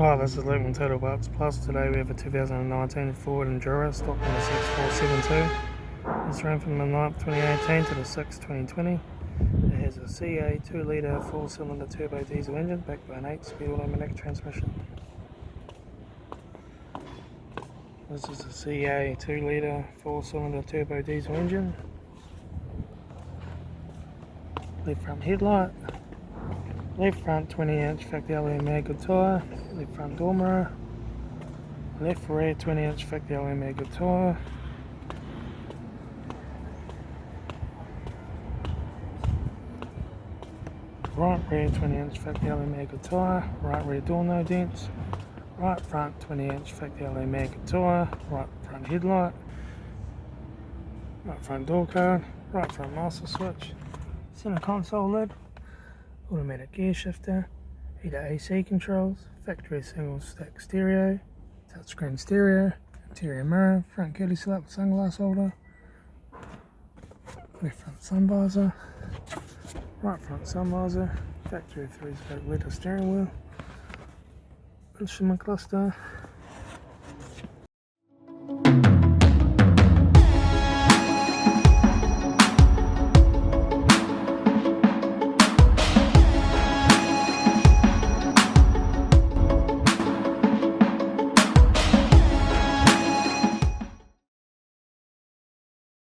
Hi, this is Luke from Total Parts Plus. Today we have a 2019 Ford Endura, stock number 6472. It's ran from the 9th 2018 to the 6th 2020. It has a CA 2-litre 4-cylinder turbo diesel engine backed by an 8-speed automatic transmission. This is a CA 2-litre 4-cylinder turbo diesel engine. Left front headlight. Left front 20-inch factory alloy mag good tyre, left front door mirror, left rear 20-inch factory alloy mag good tyre, right rear 20-inch factory alloy mag good tyre, right rear door no dents, right front 20-inch factory alloy mag good tyre, right front headlight, right front door card, right front master switch, centre console lid, automatic gear shifter, heater AC controls, factory single stack stereo, touchscreen stereo, interior mirror, front curly slip sunglass holder, left front sun visor, right front sun visor, factory 3-spoke Litre steering wheel, instrument cluster,